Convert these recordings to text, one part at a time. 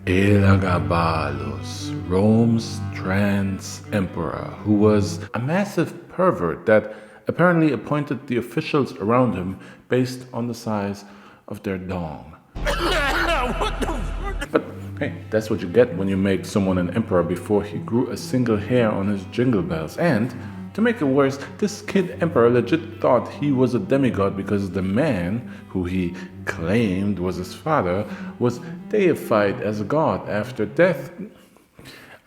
Elagabalus, Rome's trans emperor, who was a massive pervert that apparently appointed the officials around him based on the size of their dong. But hey, that's what you get when you make someone an emperor before he grew a single hair on his jingle bells. And to make it worse, this kid emperor legit thought he was a demigod because the man, who he claimed was his father, was deified as a god after death.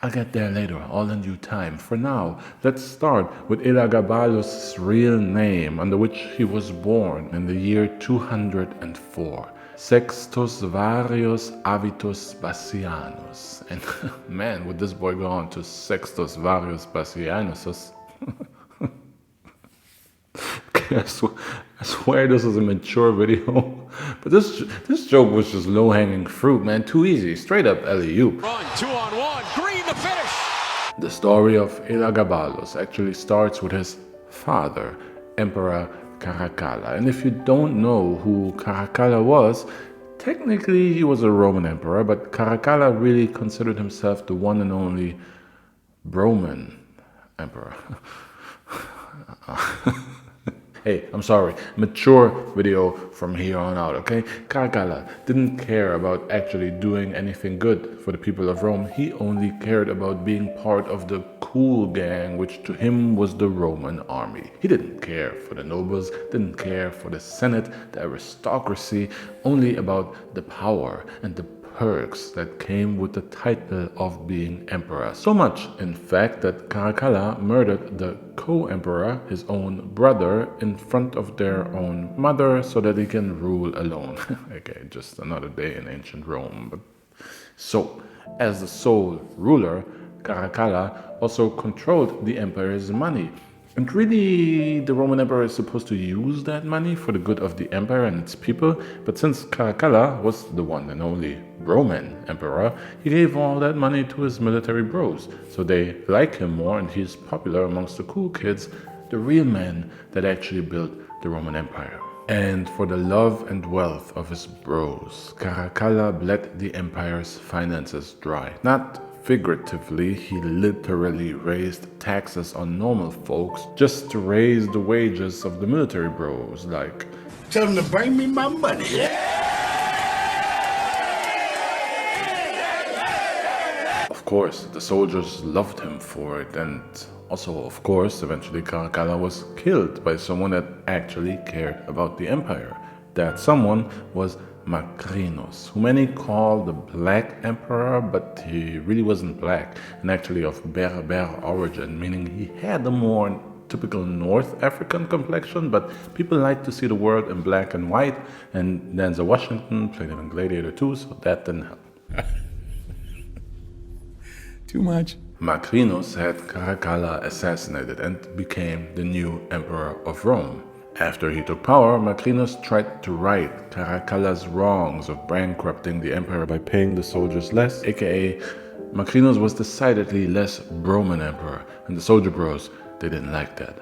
I'll get there later, all in due time. For now, let's start with Elagabalus' real name, under which he was born in the year 204. Sextus Varius Avitus Bassianus. And man, would this boy go on to Sextus Varius Bassianus? Okay, I swear this is a mature video, but this joke was just low-hanging fruit, man. Too easy, straight up alley-oop. Run, 2-on-1, green to finish. The story of Elagabalus actually starts with his father, Emperor Caracalla. And if you don't know who Caracalla was, technically he was a Roman emperor, but Caracalla really considered himself the one and only Roman emperor. Hey, I'm sorry, mature video from here on out, okay? Caracalla didn't care about actually doing anything good for the people of Rome. He only cared about being part of the cool gang, which to him was the Roman army. He didn't care for the nobles, didn't care for the Senate, the aristocracy, only about the power and the perks that came with the title of being emperor. So much, in fact, that Caracalla murdered the co-emperor, his own brother, in front of their own mother so that he can rule alone. Okay, just another day in ancient Rome. But so, as the sole ruler, Caracalla also controlled the empire's money. And really, the Roman emperor is supposed to use that money for the good of the empire and its people, but since Caracalla was the one and only Roman emperor, he gave all that money to his military bros, so they like him more and he's popular amongst the cool kids, the real men that actually built the Roman Empire. And for the love and wealth of his bros, Caracalla bled the empire's finances dry. Not figuratively, he literally raised taxes on normal folks just to raise the wages of the military bros, like, tell them to bring me my money. Of course, the soldiers loved him for it, and also, of course, eventually Caracalla was killed by someone that actually cared about the empire. That someone was Macrinus, who many call the Black Emperor, but he really wasn't black, and actually of Berber origin, meaning he had a more typical North African complexion, but people like to see the world in black and white, and Denzel Washington played him in Gladiator 2, so that didn't help. Too much. Macrinus had Caracalla assassinated and became the new emperor of Rome. After he took power, Macrinus tried to right Caracalla's wrongs of bankrupting the empire by paying the soldiers less, aka Macrinus was decidedly less Roman emperor, and the soldier bros, they didn't like that.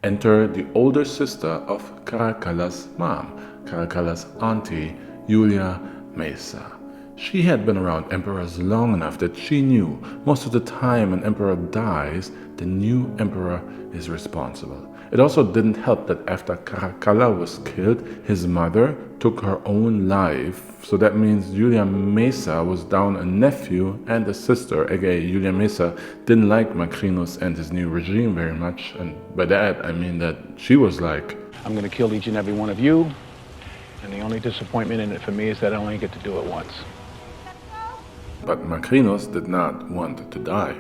Enter the older sister of Caracalla's mom, Caracalla's auntie, Julia Maesa. She had been around emperors long enough that she knew most of the time an emperor dies, the new emperor is responsible. It also didn't help that after Caracalla was killed, his mother took her own life, so that means Julia Maesa was down a nephew and a sister, aka Julia Maesa didn't like Macrinus and his new regime very much, and by that I mean that she was like, I'm gonna kill each and every one of you, and the only disappointment in it for me is that I only get to do it once. But Macrinus did not want to die,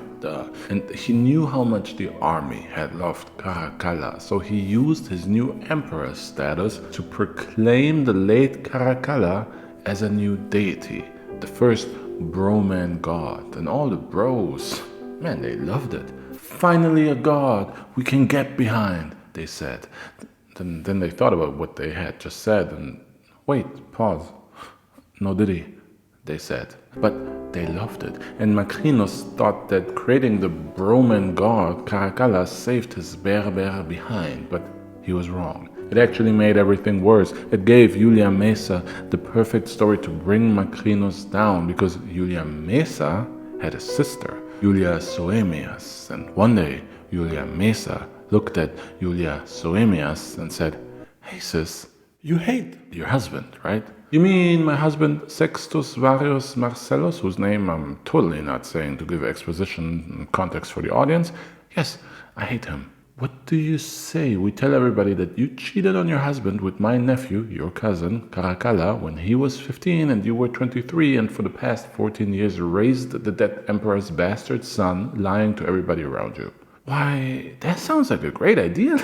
and he knew how much the army had loved Caracalla, so he used his new emperor status to proclaim the late Caracalla as a new deity, the first Roman god, and all the bros, man, they loved it. Finally a god we can get behind, they said. Then they thought about what they had just said and, wait, pause, no diddy, they said. But they loved it, and Macrinus thought that creating the Roman god Caracalla saved his Berber behind, but he was wrong. It actually made everything worse. It gave Julia Maesa the perfect story to bring Macrinus down, because Julia Maesa had a sister, Julia Soaemias, and one day Julia Maesa looked at Julia Soaemias and said, "Hey sis, you hate your husband, right?" "You mean my husband Sextus Varius Marcellus, whose name I'm totally not saying to give exposition and context for the audience? Yes, I hate him." "What do you say we tell everybody that you cheated on your husband with my nephew, your cousin, Caracalla, when he was 15 and you were 23, and for the past 14 years raised the dead emperor's bastard son, lying to everybody around you?" "Why, that sounds like a great idea.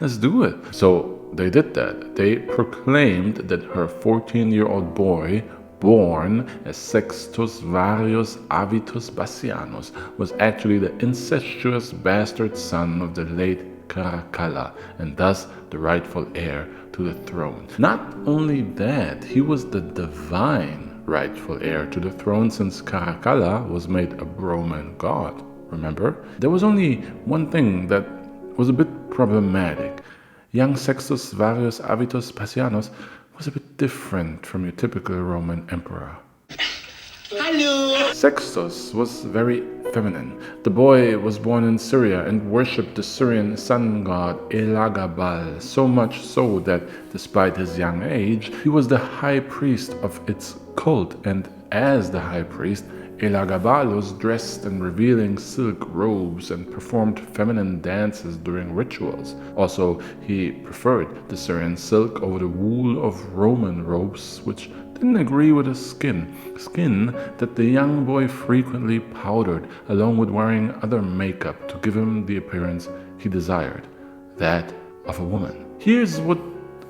Let's do it." So they did that. They proclaimed that her 14-year-old boy, born as Sextus Varius Avitus Bassianus, was actually the incestuous bastard son of the late Caracalla, and thus the rightful heir to the throne. Not only that, he was the divine rightful heir to the throne, since Caracalla was made a Roman god. Remember? There was only one thing that was a bit problematic. Young Sextus Varius Avitus Bassianus was a bit different from your typical Roman emperor. Hello. Sextus was very feminine. The boy was born in Syria and worshipped the Syrian sun god Elagabalus, so much so that, despite his young age, he was the high priest of its cult, and as the high priest, Elagabalus dressed in revealing silk robes and performed feminine dances during rituals. Also, he preferred the Syrian silk over the wool of Roman robes, which didn't agree with his skin that the young boy frequently powdered, along with wearing other makeup to give him the appearance he desired, that of a woman. Here's what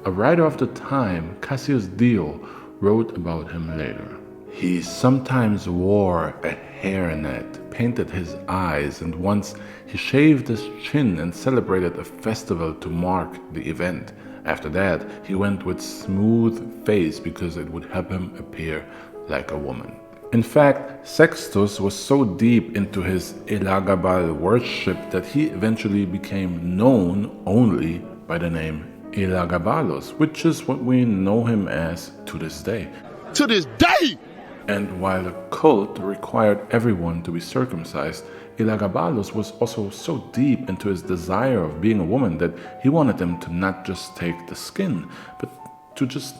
a writer of the time, Cassius Dio, wrote about him later. "He sometimes wore a hairnet, painted his eyes, and once he shaved his chin and celebrated a festival to mark the event. After that, he went with smooth face because it would help him appear like a woman." In fact, Sextus was so deep into his Elagabal worship that he eventually became known only by the name Elagabalus, which is what we know him as to this day. To this day! And while the cult required everyone to be circumcised, Elagabalus was also so deep into his desire of being a woman that he wanted them to not just take the skin, but to just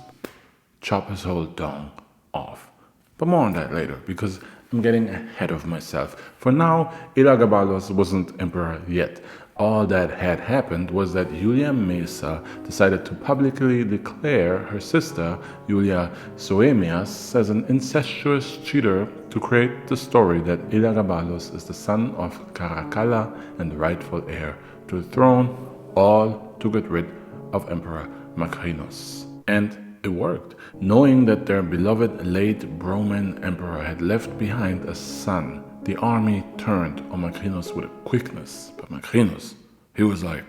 chop his whole dong off. But more on that later, because I'm getting ahead of myself. For now, Elagabalus wasn't emperor yet. All that had happened was that Julia Maesa decided to publicly declare her sister, Julia Soaemias, as an incestuous cheater to create the story that Elagabalus is the son of Caracalla and the rightful heir to the throne, all to get rid of Emperor Macrinus. And it worked. Knowing that their beloved late Roman emperor had left behind a son, the army turned on Macrinus with a quickness. But Macrinus, he was like,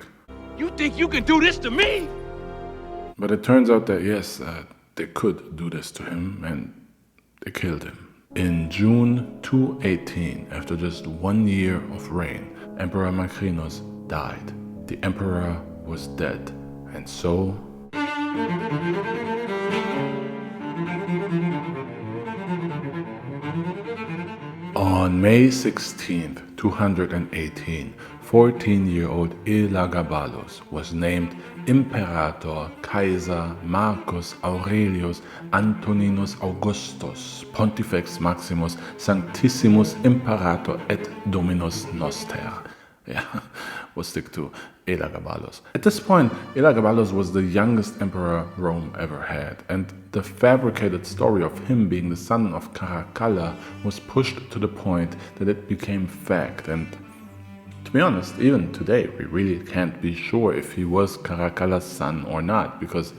You think you can do this to me? but it turns out that yes, they could do this to him, and they killed him. In June 218, after just 1 year of reign, Emperor Macrinus died. The emperor was dead, and so on May 16th, 218, 14-year-old Elagabalus was named Imperator Kaiser Marcus Aurelius Antoninus Augustus Pontifex Maximus Sanctissimus Imperator et Dominus Noster. Yeah, we'll stick to Elagabalus. At this point, Elagabalus was the youngest emperor Rome ever had, and the fabricated story of him being the son of Caracalla was pushed to the point that it became fact. And to be honest, even today, we really can't be sure if he was Caracalla's son or not, because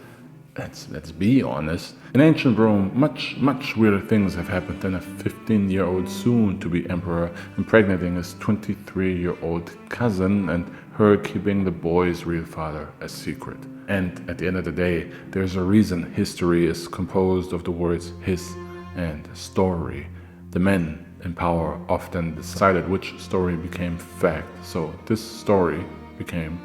let's be honest, in ancient Rome, much weirder things have happened than a 15-year-old soon-to-be emperor impregnating his 23-year-old cousin and her keeping the boy's real father a secret. And at the end of the day, there's a reason history is composed of the words his and story. The men in power often decided which story became fact, so this story became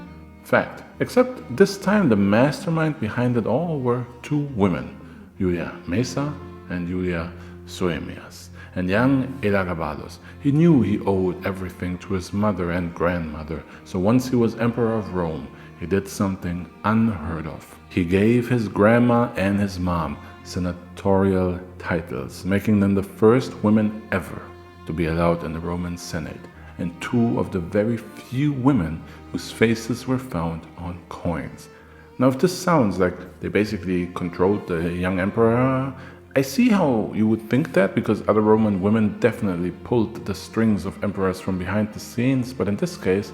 fact. Except this time the mastermind behind it all were two women, Julia Maesa and Julia Soaemias. And young Elagabalus, he knew he owed everything to his mother and grandmother, so once he was emperor of Rome, he did something unheard of. He gave his grandma and his mom senatorial titles, making them the first women ever to be allowed in the Roman Senate, and two of the very few women whose faces were found on coins. Now, if this sounds like they basically controlled the young emperor, I see how you would think that, because other Roman women definitely pulled the strings of emperors from behind the scenes, but in this case,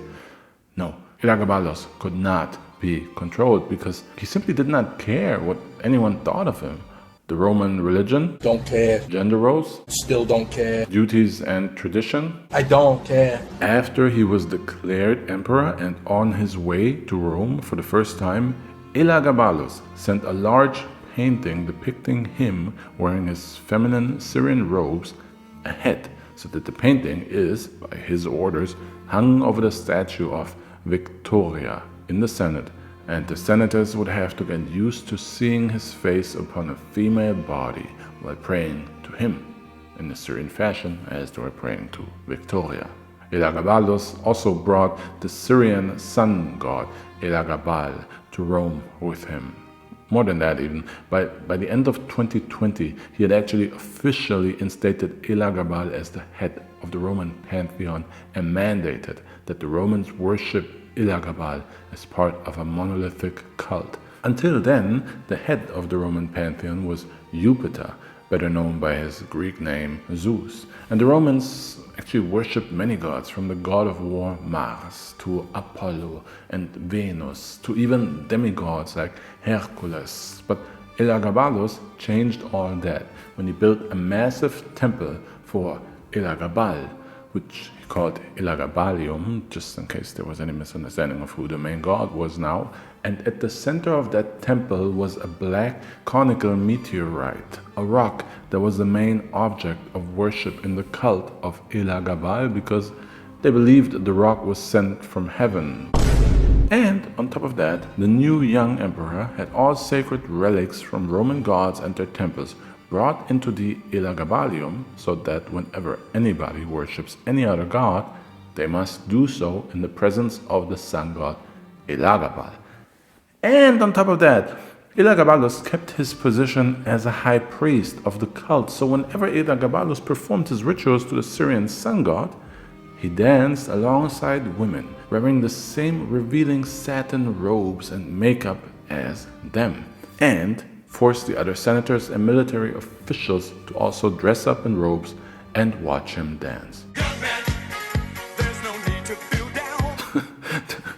no. Elagabalus could not be controlled because he simply did not care what anyone thought of him. The Roman religion, Don't care. gender roles, Still don't care. duties and tradition. I don't care. After he was declared emperor and on his way to Rome for the first time, Elagabalus sent a large painting depicting him wearing his feminine Syrian robes ahead, so that the painting is, by his orders, hung over the statue of Victoria in the Senate, and the senators would have to get used to seeing his face upon a female body while praying to him, in the Syrian fashion as they were praying to Victoria. Elagabalus also brought the Syrian sun god Elagabal to Rome with him. More than that even, by the end of 2020, he had actually officially instated Elagabal as the head of the Roman pantheon and mandated that the Romans worship Elagabal as part of a monolithic cult. Until then, the head of the Roman pantheon was Jupiter, better known by his Greek name Zeus. And the Romans actually worshipped many gods, from the god of war Mars to Apollo and Venus to even demigods like Hercules. But Elagabalus changed all that when he built a massive temple for Elagabal, which he called Elagabalium, just in case there was any misunderstanding of who the main god was now. And at the center of that temple was a black conical meteorite, a rock that was the main object of worship in the cult of Elagabal, because they believed the rock was sent from heaven. And on top of that, the new young emperor had all sacred relics from Roman gods and their temples brought into the Elagabalium, so that whenever anybody worships any other god, they must do so in the presence of the sun god Elagabal. And on top of that, Elagabalus kept his position as a high priest of the cult, so whenever Elagabalus performed his rituals to the Syrian sun god, he danced alongside women, wearing the same revealing satin robes and makeup as them, and forced the other senators and military officials to also dress up in robes and watch him dance.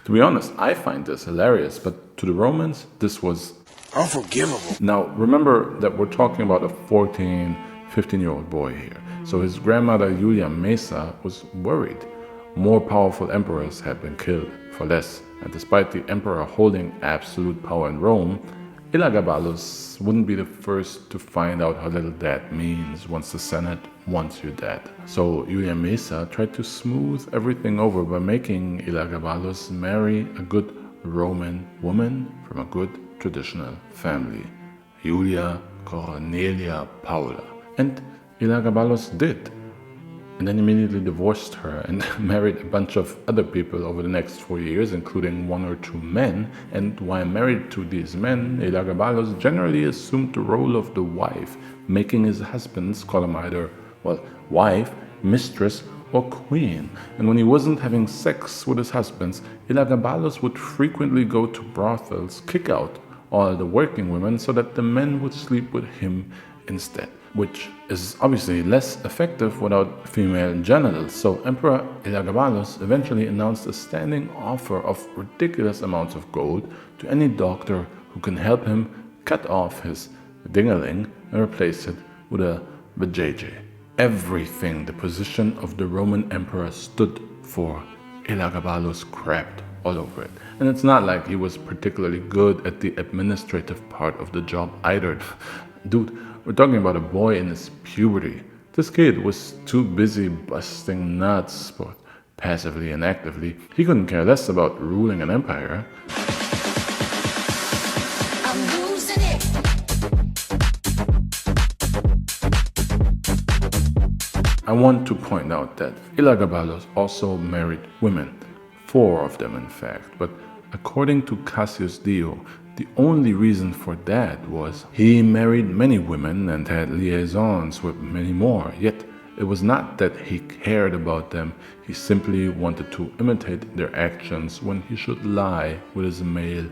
To be honest, I find this hilarious, but to the Romans, this was Unforgivable. Now, remember that we're talking about a 14, 15-year-old boy here. So his grandmother Julia Maesa was worried. More powerful emperors had been killed for less, and despite the emperor holding absolute power in Rome, Elagabalus wouldn't be the first to find out how little that means once the Senate wants you dead. So Julia Maesa tried to smooth everything over by making Elagabalus marry a good Roman woman from a good traditional family, Julia Cornelia Paula. And Elagabalus did. And then immediately divorced her and married a bunch of other people over the next 4 years, including 1 or 2 men. And while married to these men, Elagabalus generally assumed the role of the wife, making his husbands call him either, wife, mistress, or queen. And when he wasn't having sex with his husbands, Elagabalus would frequently go to brothels, kick out all the working women so that the men would sleep with him instead, which is obviously less effective without female genitals. So Emperor Elagabalus eventually announced a standing offer of ridiculous amounts of gold to any doctor who can help him cut off his dingaling and replace it with a vajayjay. Everything the position of the Roman emperor stood for, Elagabalus crapped all over it. And it's not like he was particularly good at the administrative part of the job either. Dude, we're talking about a boy in his puberty. This kid was too busy busting nuts, both passively and actively. He couldn't care less about ruling an empire. I'm losing it. I want to point out that Elagabalus also married women, 4 of them in fact, but according to Cassius Dio, the only reason for that was he married many women and had liaisons with many more, yet it was not that he cared about them, he simply wanted to imitate their actions when he should lie with his male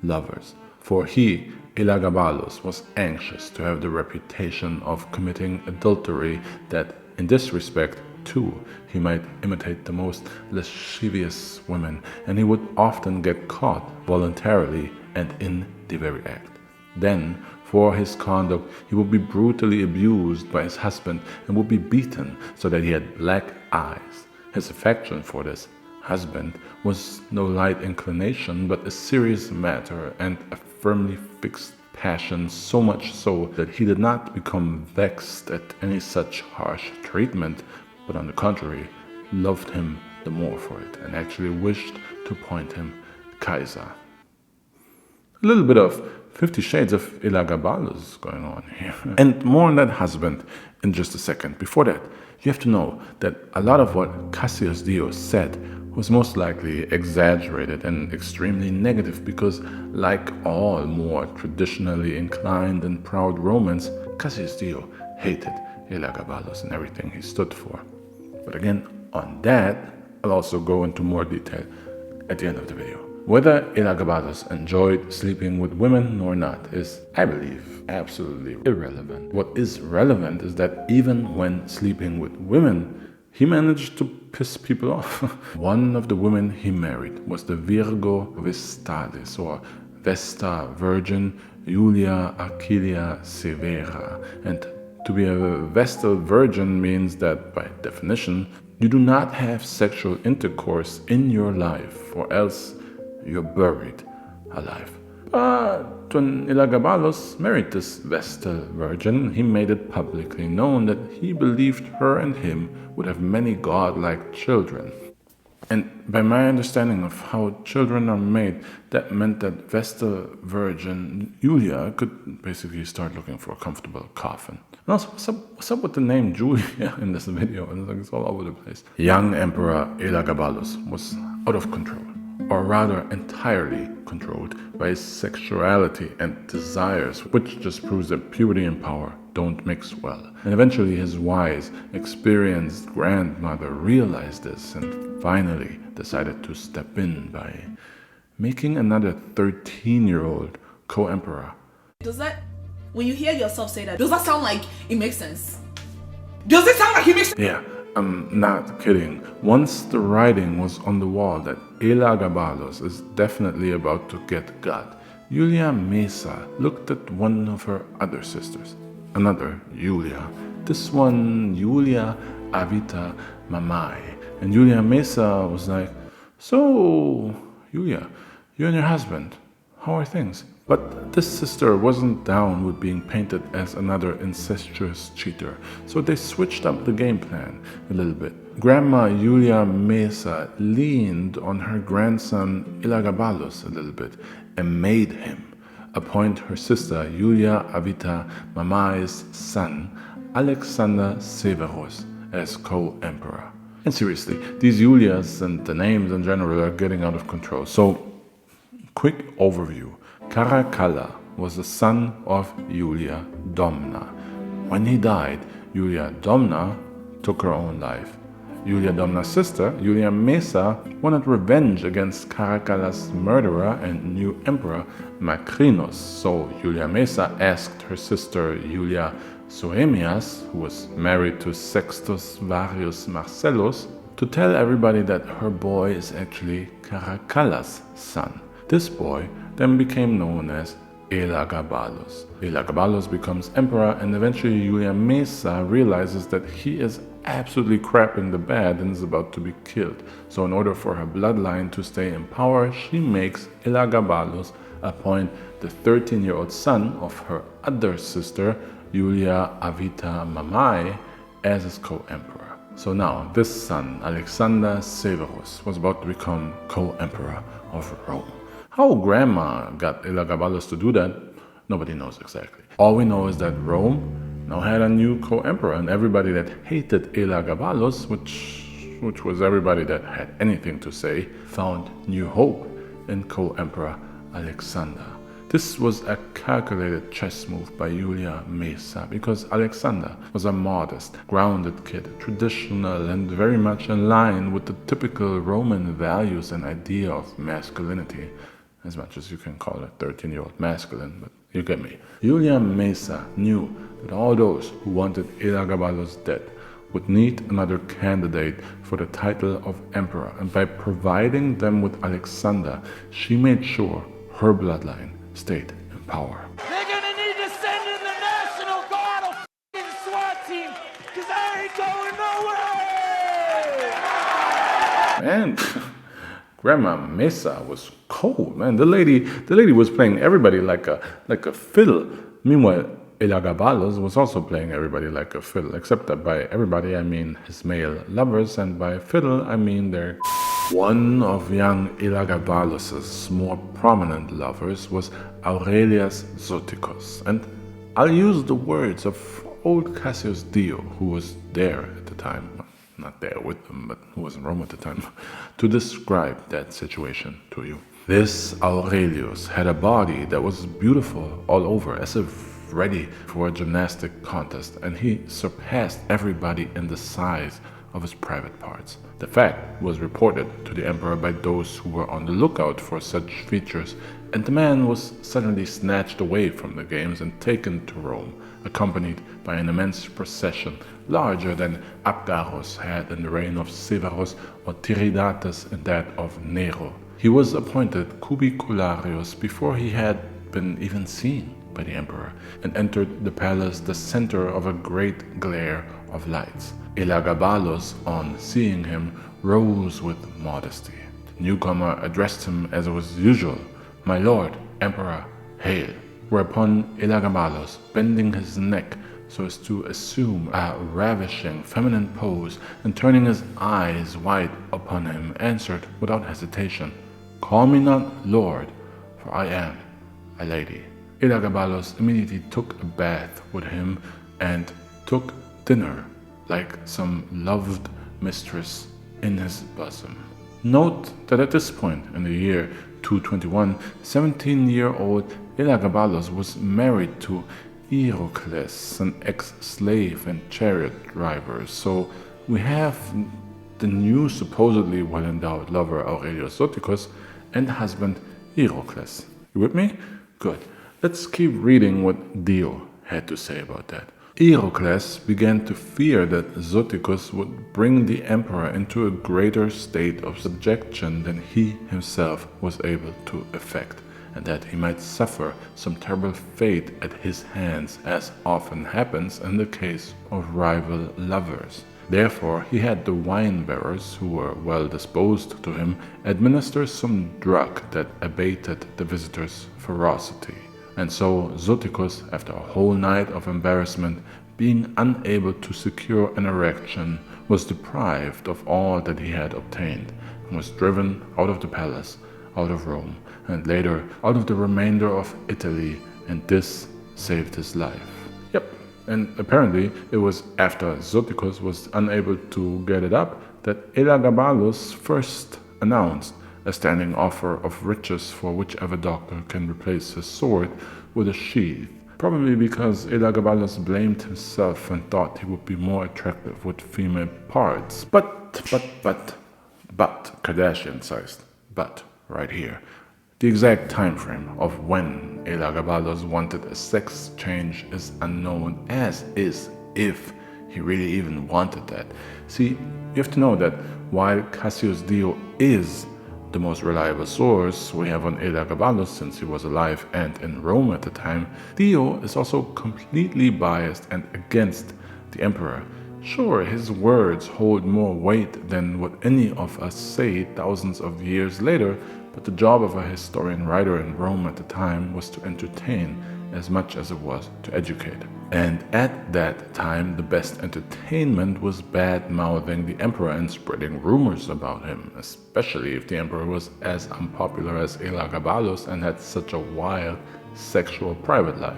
lovers. For he, Elagabalus, was anxious to have the reputation of committing adultery, that in this respect, too, he might imitate the most lascivious women, and he would often get caught voluntarily and in the very act. Then, for his conduct, he would be brutally abused by his husband and would be beaten so that he had black eyes. His affection for this husband was no light inclination, but a serious matter and a firmly fixed passion, so much so that he did not become vexed at any such harsh treatment, but on the contrary, loved him the more for it, and actually wished to appoint him Kaiser. A little bit of 50 Shades of Elagabalus going on here. And more on that husband in just a second. Before that, you have to know that a lot of what Cassius Dio said was most likely exaggerated and extremely negative because, like all more traditionally inclined and proud Romans, Cassius Dio hated Elagabalus and everything he stood for. But again, on that, I'll also go into more detail at the end of the video. Whether Elagabalus enjoyed sleeping with women or not is, I believe, absolutely irrelevant. What is relevant is that even when sleeping with women, he managed to piss people off. One of the women he married was the Virgo Vestalis, or Vesta Virgin Julia Aquilia Severa. And to be a Vestal Virgin means that, by definition, you do not have sexual intercourse in your life, or else you're buried alive. But when Elagabalus married this Vestal Virgin, he made it publicly known that he believed her and him would have many godlike children. And by my understanding of how children are made, that meant that Vestal Virgin Julia could basically start looking for a comfortable coffin. And also, what's up with the name Julia in this video? It's all over the place. Young Emperor Elagabalus was out of control, or rather entirely controlled by his sexuality and desires, which just proves that puberty and power don't mix well. And eventually his wise, experienced grandmother realized this and finally decided to step in by making another 13-year-old co-emperor. Does that, when you hear yourself say that, does that sound like it makes sense? Does it sound like it makes sense? Yeah, I'm not kidding. Once the writing was on the wall that Elagabalus is definitely about to get got, Julia Maesa looked at one of her other sisters, another Julia. This one, Julia Avita Mamai. And Julia Maesa was like, "So, Julia, you and your husband, how are things?" But this sister wasn't down with being painted as another incestuous cheater, so they switched up the game plan a little bit. Grandma Julia Maesa leaned on her grandson Elagabalus a little bit and made him appoint her sister Julia Avita Mamai's son, Alexander Severus, as co-emperor. And seriously, these Julias and the names in general are getting out of control. So, quick overview. Caracalla was the son of Julia Domna. When he died, Julia Domna took her own life. Julia Domna's sister, Julia Maesa, wanted revenge against Caracalla's murderer and new emperor, Macrinus. So Julia Maesa asked her sister Julia Soaemias, who was married to Sextus Varius Marcellus, to tell everybody that her boy is actually Caracalla's son. This boy then became known as Elagabalus. Elagabalus becomes emperor, and eventually Julia Maesa realizes that he is absolutely crapping the bed and is about to be killed. So in order for her bloodline to stay in power, she makes Elagabalus appoint the 13-year-old son of her other sister, Julia Avita Mamai, as his co-emperor. So now, this son, Alexander Severus, was about to become co-emperor of Rome. How Grandma got Elagabalus to do that, nobody knows exactly. All we know is that Rome now had a new co-emperor, and everybody that hated Elagabalus, which was everybody that had anything to say, found new hope in co-emperor Alexander. This was a calculated chess move by Julia Maesa, because Alexander was a modest, grounded kid, traditional and very much in line with the typical Roman values and idea of masculinity, as much as you can call a 13-year-old masculine, but you get me. Julia Maesa knew that all those who wanted Elagabalus dead would need another candidate for the title of emperor, and by providing them with Alexander, she made sure her bloodline stayed in power. They're gonna need to send in the National Guard or f***ing SWAT team, because I ain't going nowhere! And Grandma Mesa was cold, man. The lady was playing everybody like a fiddle. Meanwhile, Elagabalus was also playing everybody like a fiddle, except that by everybody I mean his male lovers, and by fiddle I mean their. One of young Elagabalus's more prominent lovers was Aurelius Zoticus, and I'll use the words of old Cassius Dio, who was there at the time, not there with them, but who was in Rome at the time, to describe that situation to you. This Aurelius had a body that was beautiful all over, as if ready for a gymnastic contest, and he surpassed everybody in the size of his private parts. The fact was reported to the emperor by those who were on the lookout for such features, and the man was suddenly snatched away from the games and taken to Rome, accompanied by an immense procession larger than Abgarus had in the reign of Severus or Tiridates in that of Nero. He was appointed cubicularius before he had been even seen by the emperor, and entered the palace the center of a great glare of lights. Elagabalus, on seeing him, rose with modesty. The newcomer addressed him as was usual, "My lord, emperor, hail!" Whereupon Elagabalus, bending his neck so as to assume a ravishing feminine pose and turning his eyes wide upon him, answered without hesitation, "Call me not lord, for I am a lady." Elagabalus immediately took a bath with him and took dinner like some loved mistress in his bosom. Note that at this point in the year 221, 17-year-old Elagabalus was married to Heracles, an ex-slave and chariot driver, so we have the new supposedly well-endowed lover Aurelius Zoticus and husband Heracles. You with me? Good. Let's keep reading what Dio had to say about that. Heracles began to fear that Zoticus would bring the emperor into a greater state of subjection than he himself was able to effect, and that he might suffer some terrible fate at his hands, as often happens in the case of rival lovers. Therefore, he had the wine-bearers, who were well disposed to him, administer some drug that abated the visitor's ferocity. And so Zoticus, after a whole night of embarrassment, being unable to secure an erection, was deprived of all that he had obtained, and was driven out of the palace, out of Rome, and later out of the remainder of Italy, and this saved his life. Yep, and apparently it was after Zoticus was unable to get it up that Elagabalus first announced a standing offer of riches for whichever doctor can replace his sword with a sheath, probably because Elagabalus blamed himself and thought he would be more attractive with female parts. But, Kardashian-sized, but right here. The exact time frame of when Elagabalus wanted a sex change is unknown, as is if he really even wanted that. See, you have to know that while Cassius Dio is the most reliable source we have on Elagabalus, since he was alive and in Rome at the time, Dio is also completely biased and against the emperor. Sure, his words hold more weight than what any of us say thousands of years later, but the job of a historian writer in Rome at the time was to entertain as much as it was to educate. And at that time, the best entertainment was bad-mouthing the emperor and spreading rumors about him, especially if the emperor was as unpopular as Elagabalus and had such a wild sexual private life.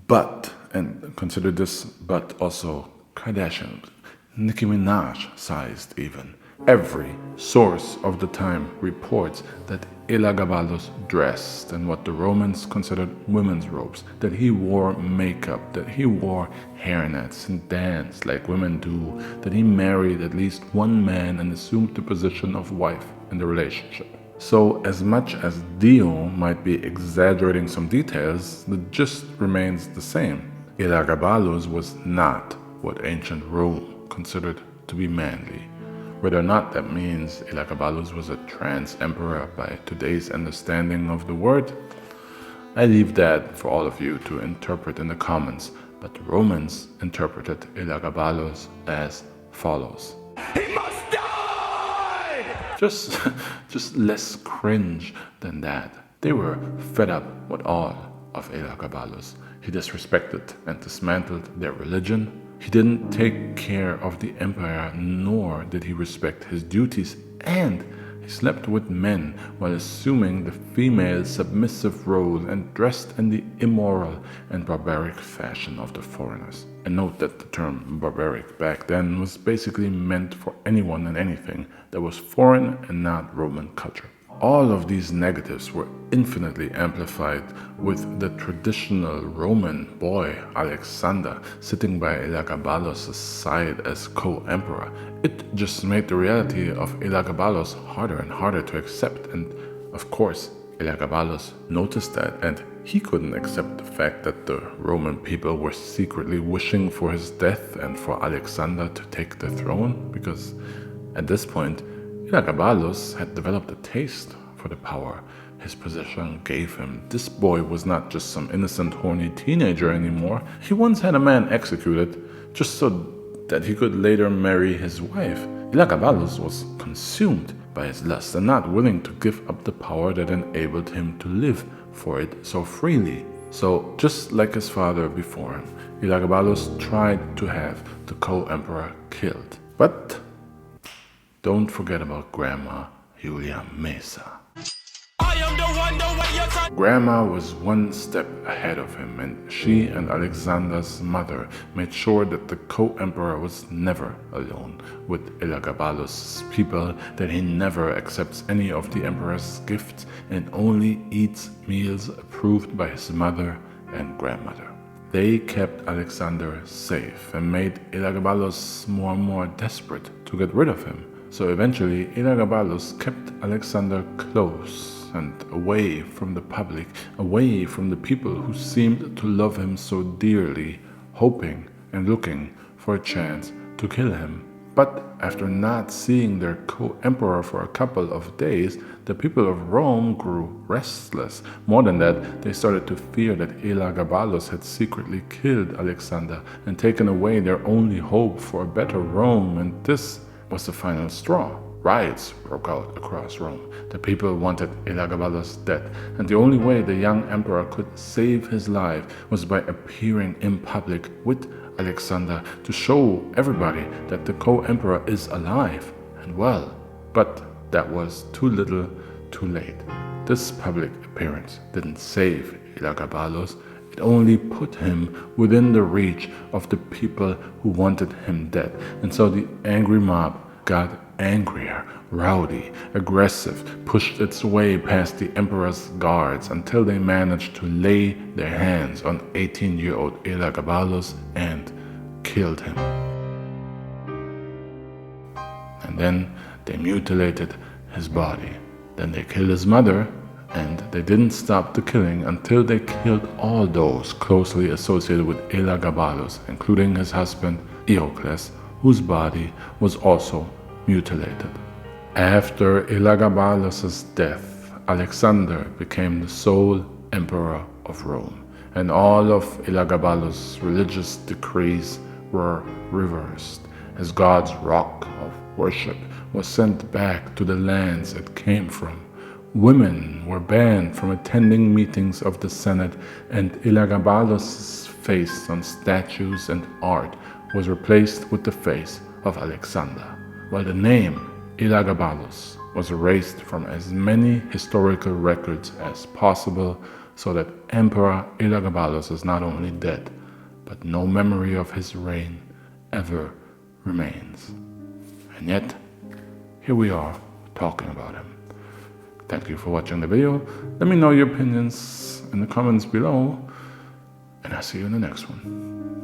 But, and consider this but also Kardashian, Nicki Minaj-sized even, every source of the time reports that Elagabalus dressed in what the Romans considered women's robes, that he wore makeup, that he wore hairnets and danced like women do, that he married at least one man and assumed the position of wife in the relationship. So as much as Dio might be exaggerating some details, the gist remains the same. Elagabalus was not what ancient Rome considered to be manly. Whether or not that means Elagabalus was a trans emperor by today's understanding of the word, I leave that for all of you to interpret in the comments, but the Romans interpreted Elagabalus as follows. He must die! Just less cringe than that. They were fed up with all of Elagabalus. He disrespected and dismantled their religion. He didn't take care of the empire, nor did he respect his duties, and he slept with men while assuming the female submissive role and dressed in the immoral and barbaric fashion of the foreigners. And note that the term barbaric back then was basically meant for anyone and anything that was foreign and not Roman culture. All of these negatives were infinitely amplified with the traditional Roman boy Alexander sitting by Elagabalus' side as co-emperor. It just made the reality of Elagabalus harder and harder to accept, and of course Elagabalus noticed that, and he couldn't accept the fact that the Roman people were secretly wishing for his death and for Alexander to take the throne, because at this point Elagabalus had developed a taste for the power his position gave him. This boy was not just some innocent, horny teenager anymore. He once had a man executed just so that he could later marry his wife. Elagabalus was consumed by his lust and not willing to give up the power that enabled him to live for it so freely. So, just like his father before him, Elagabalus tried to have the co-emperor killed. But don't forget about Grandma Julia Maesa. Grandma was one step ahead of him, and she and Alexander's mother made sure that the co-emperor was never alone with Elagabalus' people, that he never accepts any of the emperor's gifts and only eats meals approved by his mother and grandmother. They kept Alexander safe and made Elagabalus more and more desperate to get rid of him. So eventually, Elagabalus kept Alexander close and away from the public, away from the people who seemed to love him so dearly, hoping and looking for a chance to kill him. But after not seeing their co-emperor for a couple of days, the people of Rome grew restless. More than that, they started to fear that Elagabalus had secretly killed Alexander and taken away their only hope for a better Rome, and this was the final straw. Riots broke out across Rome. The people wanted Elagabalus dead, and the only way the young emperor could save his life was by appearing in public with Alexander to show everybody that the co-emperor is alive and well. But that was too little, too late. This public appearance didn't save Elagabalus. It only put him within the reach of the people who wanted him dead. And so the angry mob got angrier, rowdy, aggressive, pushed its way past the emperor's guards until they managed to lay their hands on 18-year-old Elagabalus and killed him. And then they mutilated his body. Then they killed his mother, and they didn't stop the killing until they killed all those closely associated with Elagabalus, including his husband Eocles, whose body was also mutilated. After Elagabalus' death, Alexander became the sole emperor of Rome, and all of Elagabalus' religious decrees were reversed, as God's rock of worship was sent back to the lands it came from, Women were banned from attending meetings of the Senate, and Elagabalus' face on statues and art was replaced with the face of Alexander, while the name Elagabalus was erased from as many historical records as possible, so that Emperor Elagabalus is not only dead, but no memory of his reign ever remains. And yet, here we are talking about him. Thank you for watching the video. Let me know your opinions in the comments below, and I'll see you in the next one.